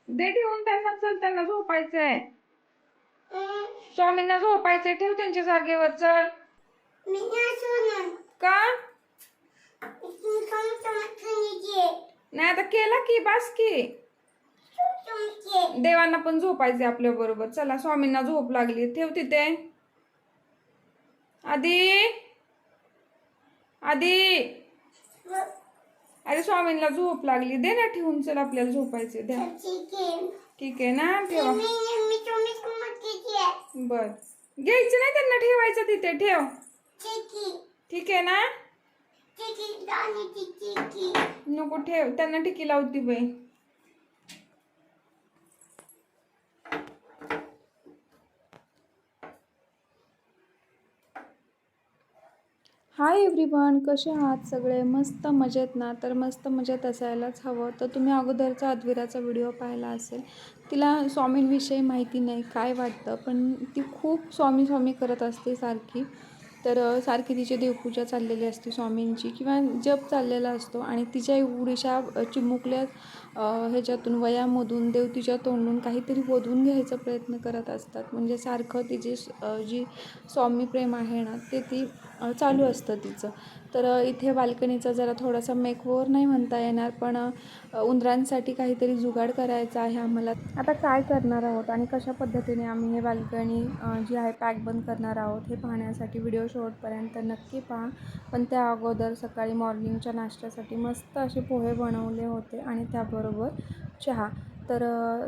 दे ठेवून त्यांना, चल त्यांना झोपायचंय. स्वामींना झोपायचंय, ठेव त्यांच्या जागेवर. चल. का नाही आता केला की बास की. देवांना पण झोपायचे आपल्या बरोबर. चला स्वामींना झोप लागली, ठेव तिथे. आधी आधी अरे स्वामींना झोप लागली, दे ना ठेवून. चल आपल्याला झोपायचे, द्या. ठीक आहे ना, ठेवा. बर, घ्यायचं नाही त्यांना, ठेवायचं तिथे. ठेव. ठीक आहे ना. नको ठेव त्यांना, टिकी लावती बाई. हाय एव्हरीवन, कसे आहात सगळे? मस्त मजेत ना? तर मस्त मजेत असायलाच हवं. तर तुम्ही अगोदरचा अद्विराचा व्हिडिओ पाहिला असेल. तिला स्वामींविषयी माहिती नाही, काय वाटतं, पण ती खूप स्वामी स्वामी करत असते सारखी. तर सारखी तिची देवपूजा चाललेली असते स्वामींची, किंवा जप चाललेला असतो. आणि तिच्या एवढीशा चिमुकल्या ह्याच्यातून, वयामधून देव तिच्या तोंडून काहीतरी बोधून घ्यायचा प्रयत्न करत असतात. म्हणजे सारखं तिची जी स्वामी प्रेम आहे ना, ते ती चालू असतं तिचं. तर इथे बाल्कनीचा जरा थोडासा मेकओव्हर नाही म्हणता येणार, पण उंदरांसाठी काहीतरी जुगाड करायचा आहे आम्हाला. आता काय करणार आहोत आणि कशा पद्धतीने आम्ही हे बाल्कनी जी आहे पॅक बंद करणार आहोत, हे पाहण्यासाठी व्हिडिओ शेवटपर्यंत नक्की पहा. पण त्या अगोदर सकाळी मॉर्निंगच्या नाश्त्यासाठी मस्त असे पोहे बनवले होते, आणि त्याबरोबर चहा. तर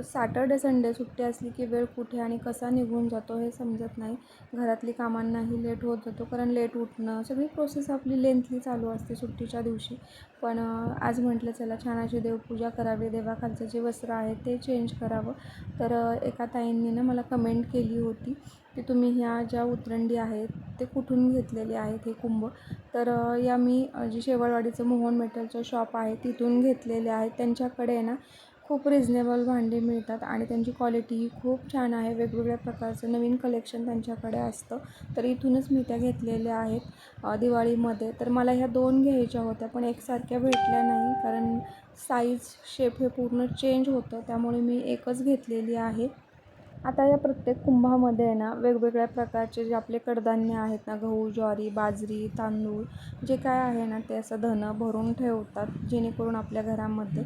सॅटर्डे संडे सुट्टी असली की वेळ कुठे आणि कसा निघून जातो हे समजत नाही. घरातली कामांनाही लेट होत जातो, कारण लेट उठणं, सगळी प्रोसेस आपली लेंथली चालू असते सुट्टीच्या दिवशी. पण आज म्हटलं चला छान अशी देवपूजा करावी, देवाखालचं जे वस्त्र आहे ते चेंज करावं. तर एका ताईंनी ना मला कमेंट केली होती की तुम्ही ह्या ज्या उतरंडी आहेत ते कुठून घेतलेले आहेत हे कुंभ. तर या मी जी शेवळवाडीचं मोहन मेटलचं शॉप आहे तिथून घेतलेले आहेत. त्यांच्याकडे आहे ना खूप रिजनेबल भांडी मिळतात, आणि त्यांची क्वालिटीही खूप छान आहे. वेगवेगळ्या प्रकारचं नवीन कलेक्शन त्यांच्याकडे असतं. तर इथूनच मी त्या घेतलेल्या आहेत दिवाळीमध्ये. तर मला ह्या 2 घ्यायच्या होत्या, पण एकसारख्या भेटल्या नाही, कारण साईज शेप हे पूर्ण चेंज होतं. त्यामुळे मी एकच घेतलेली आहे. आता या प्रत्येक कुंभामध्ये आहे ना वेगवेगळ्या प्रकारचे जे आपले कडधान्य आहेत ना, गहू, ज्वारी, बाजरी, तांदूळ, जे काय आहे ना ते असं धन भरून ठेवतात, जेणेकरून आपल्या घरामध्ये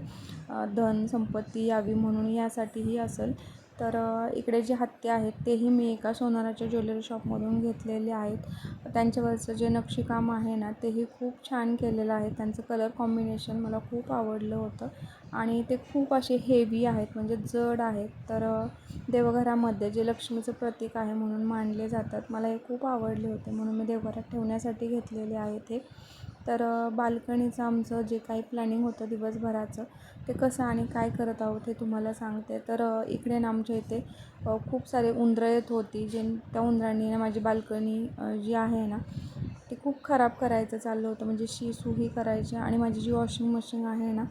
धन संपत्ती यावी म्हणून, यासाठीही असेल. तर इकडे जे हत्ती आहेत तेही मी एका सोनाराच्या ज्वेलरी शॉपमधून घेतलेले आहेत. त्यांच्यावरचं जे नक्षीकाम आहे ना तेही खूप छान केलेलं आहे. त्यांचं कलर कॉम्बिनेशन मला खूप आवडलं होतं, आणि ते खूप असे हेवी आहेत, म्हणजे जड आहेत. तर देवघरामध्ये जे लक्ष्मीचं प्रतीक आहे म्हणून मानले जातात, मला हे खूप आवडले होते, म्हणून मी देवघरात ठेवण्यासाठी घेतलेले आहेत हे. तर बाल्कनीचं आमचं जे काही प्लॅनिंग होतं दिवसभराचं, ते कसं आणि काय करत आहोत हे तुम्हाला सांगते. तर इकडे ना आमच्या इथे खूप सारे उंदरं येत होती, जे त्या उंदरांनी ना माझी बाल्कनी जी आहे ना ती खूप खराब करायचं चाललं होतं. म्हणजे शी करायची, आणि माझी जी वॉशिंग मशीन आहे ना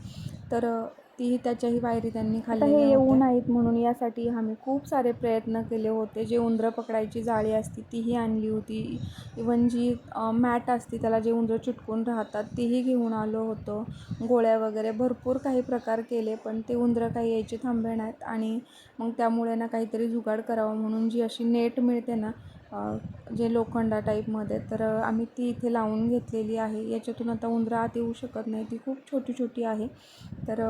तर तीही त्याच्याही वायरी त्यांनी खाल्लेल्या होत्या. हे येऊ नाहीत म्हणून यासाठी आम्ही खूप सारे प्रयत्न केले होते. जे उंदरं पकडायची जाळी असती तीही आणली होती. इवन जी मॅट असते त्याला जे उंदरं चिटकून राहतात तीही घेऊन आलो होतो. गोळ्या वगैरे भरपूर काही प्रकार केले, पण ते उंदरं काही यायचे थांबे नाहीत. आणि मग त्यामुळे ना काहीतरी जुगाड करावं म्हणून जी अशी नेट मिळते ना जे लोखंडा टाईपमध्ये, तर आम्ही ती इथे लावून घेतलेली आहे. याच्यातून आता उंदरं आत येऊ शकत नाही, ती खूप छोटी छोटी आहे. तर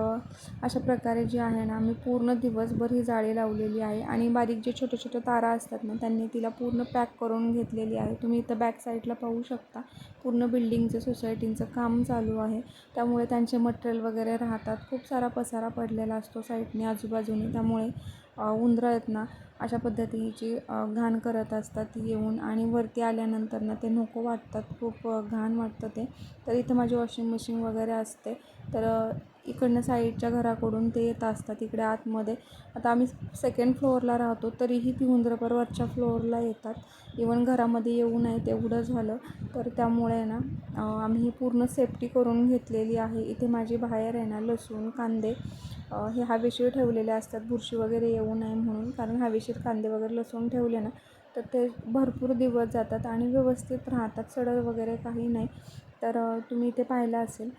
अशा प्रकारे जी आहे ना आम्ही पूर्ण दिवसभर ही जाळी लावलेली आहे. आणि बारीक जे छोटे छोटे तारा असतात ना त्यांनी तिला पूर्ण पॅक करून घेतलेली आहे. तुम्ही इथं बॅक साईडला पाहू शकता, पूर्ण बिल्डिंगचं सोसायटींचं काम चालू आहे, त्यामुळे त्यांचे मटेरियल वगैरे राहतात. खूप सारा पसारा पडलेला असतो साईडने आजूबाजूने, त्यामुळे उंदरं आहेत ना अशा पद्धतीची घाण करत असतात येऊन, आणि वरती आल्यानंतर ना ते नको वाटतात, खूप घाण वाटतं ते. तर इथं माझी वॉशिंग मशीन वगैरे असते, तर इकडनं साईडच्या घराकडून ते येत असतात इकडे आतमध्ये. आता आम्ही सेकंड फ्लोअरला राहतो, तरीही ती उंदरं पर वरच्या फ्लोअरला येतात. इवन घरामध्ये येऊ नये तेवढं झालं. तर त्यामुळे ना आम्ही ही पूर्ण सेफ्टी करून घेतलेली आहे. इथे माझी बाहेर आहे ना लसूण, कांदे हे हवेशीर ठेवलेले असतात, बुरशी वगैरे येऊ नये म्हणून. कारण हवेशीर कांदे वगैरे लसूण ठेवले ना तर ते भरपूर दिवस जातात आणि व्यवस्थित राहतात, सडत वगैरे काही नाही. तर तुम्ही इथे पाहिलं असेल.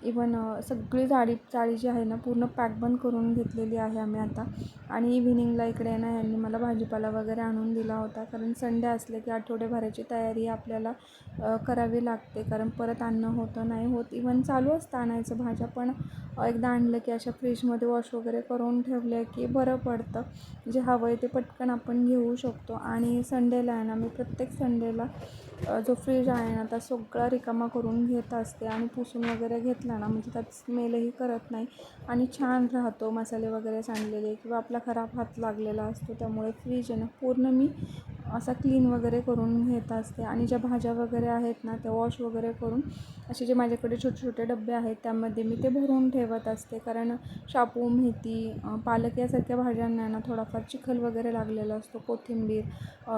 इवन सगळी चाळी जी आहे ना पूर्ण पॅक बंद करून घेतलेली आहे आम्ही आता. आणि इव्हिनिंगला इकडे ना यांनी मला भाजीपाला वगैरे आणून दिला होता, कारण संडे असले की आठवड्याभराची तयारी आपल्याला करावी लागते, कारण परत आणणं होतं नाही होत. इवन चालू असतं आणायचं भाज्या, पण एकदा आणलं की अशा फ्रीजमध्ये वॉश वगैरे करून ठेवलं की बरं पडतं. जे हवं आहे ते पटकन आपण घेऊ शकतो. आणि संडेला आहे ना मी प्रत्येक संडेला जो फ्रीज आहे ना त्या सगळा रिकामा करून घेत असते, आणि पुसून वगैरे घेतला ना म्हणजे त्यात स्मेलही करत नाही आणि छान राहतो. मसाले वगैरे सांडलेले किंवा आपला खराब हात लागलेला असतो, त्यामुळे फ्रीज आहे ना पूर्ण मी असा क्लीन वगैरे करून घेत असते. आणि ज्या भाज्या वगैरे आहेत ना त्या वॉश वगैरे करून असे जे माझ्याकडे छोटे छोटे डबे आहेत त्यामध्ये मी ते भरून ठेवत असते, कारण शापू, मेथी, पालक यासारख्या भाज्यांना ना थोडाफार चिखल वगैरे लागलेला असतो. कोथिंबीर,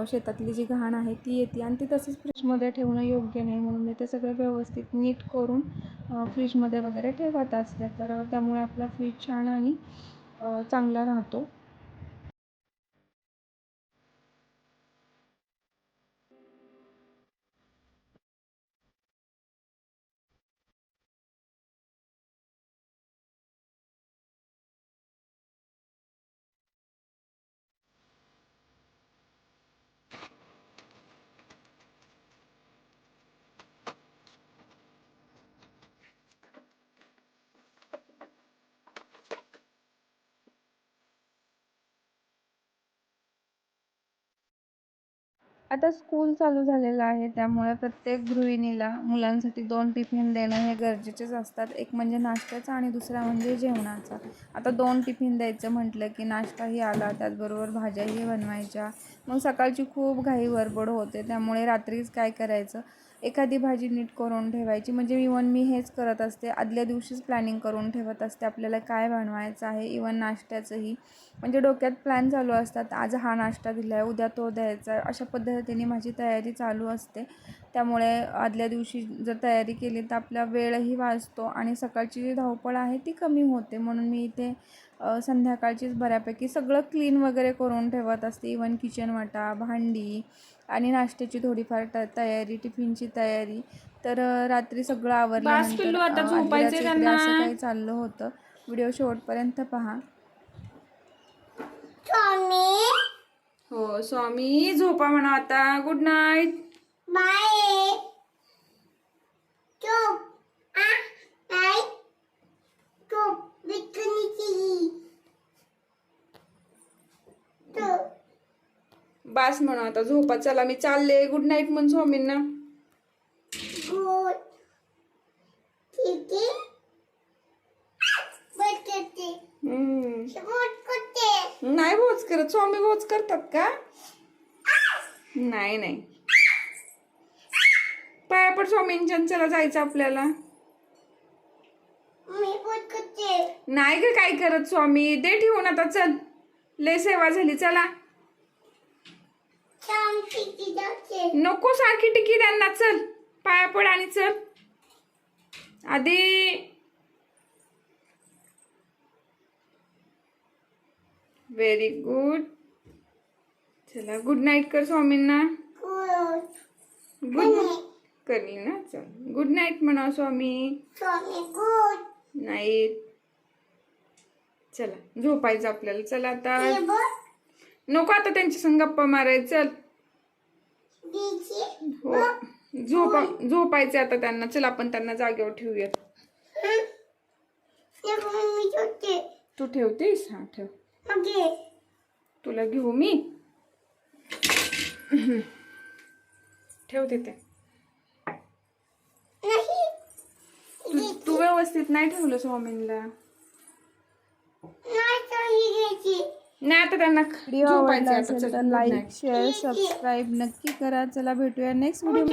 शेतातली जी घाण आहे ती येते आणि ती तसंच फ्रीजमध्ये ठेवणं योग्य नाही, म्हणून मी ते सगळं व्यवस्थित नीट करून फ्रीजमध्ये वगैरे ठेवत असते. तर त्यामुळे आपला फ्रीज छान आणि चांगला राहतो. आता स्कूल चालू झालेलं आहे, त्यामुळे प्रत्येक गृहिणीला मुलांसाठी 2 टिफिन देणं हे गरजेचेच असतात. एक म्हणजे नाश्त्याचा आणि दुसरा म्हणजे जेवणाचा. आता 2 टिफिन द्यायचं म्हटलं की नाश्ताही आला, त्याचबरोबर भाज्याही बनवायच्या. मग सकाळची खूप घाई गडबड होते, त्यामुळे रात्रीच काय करायचं, एखादी भाजी नीट करून ठेवायची. म्हणजे इवन मी हेच करत असते, आदल्या दिवशीच प्लॅनिंग करून ठेवत असते आपल्याला काय बनवायचं आहे. इवन नाश्त्याचंही म्हणजे डोक्यात प्लॅन चालू असतात, आज हा नाश्ता दिला आहे, उद्या तो द्यायचा आहे. अशा पद्धतीने माझी तयारी चालू असते. त्यामुळे आदल्या दिवशी जर तयारी केली तर आपला वेळही वाचतो आणि सकाळची जी धावपळ आहे ती कमी होते. म्हणून मी इथे संध्याकाळचीच बऱ्यापैकी सगळं क्लीन वगैरे करून ठेवत असते. इवन किचन वाटा, भांडी आणि नाश्त्याची थोडीफार तयारी, टिफिनची तयारी. तर रात्री सगळं आवरल्यानंतर आजविराचं इकडे असं काही चाललं होतं. व्हिडिओ शेवटपर्यंत पहा. हो स्वामी, झोपा म्हणा आता. Good night. बाय. बास म्हणा आता, झोपा. चला मी चालले. गुड नाईट म्हण स्वामींना. गुड. ठीक आहे. नाही भोज करत स्वामी. भोज करतात का? नाही नाही. पाया पड स्वामींच्या. चला जायचं आपल्याला. नाही ग काय करत स्वामी. दे ठेवून आता. चल, लय सेवा झाली. चला. नको सारखी टिकी त्यांना. चल पाया पड आणि चल आधी. Very good. चला गुड नाईट कर स्वामींना. गुड करली ना. चल गुड नाईट म्हणा स्वामी. Good night. चला झोपायचं आपल्याला. चला आता. नको आता त्यांच्या संग गप्पा मारायचं. हो झोपायचं आता त्यांना. चल आपण त्यांना जागेवर ठेवूयात. तू ठेवतेस? हा ठेव. तुला घेऊ मी. ठेवते ते. तू व्यवस्थित नाही ठेवलं स्वामींना. नाही आता त्यांना झोपायचं. आता चल, लाईक शेअर सबस्क्राईब नक्की करा. चला भेटूया नेक्स्ट व्हिडिओ.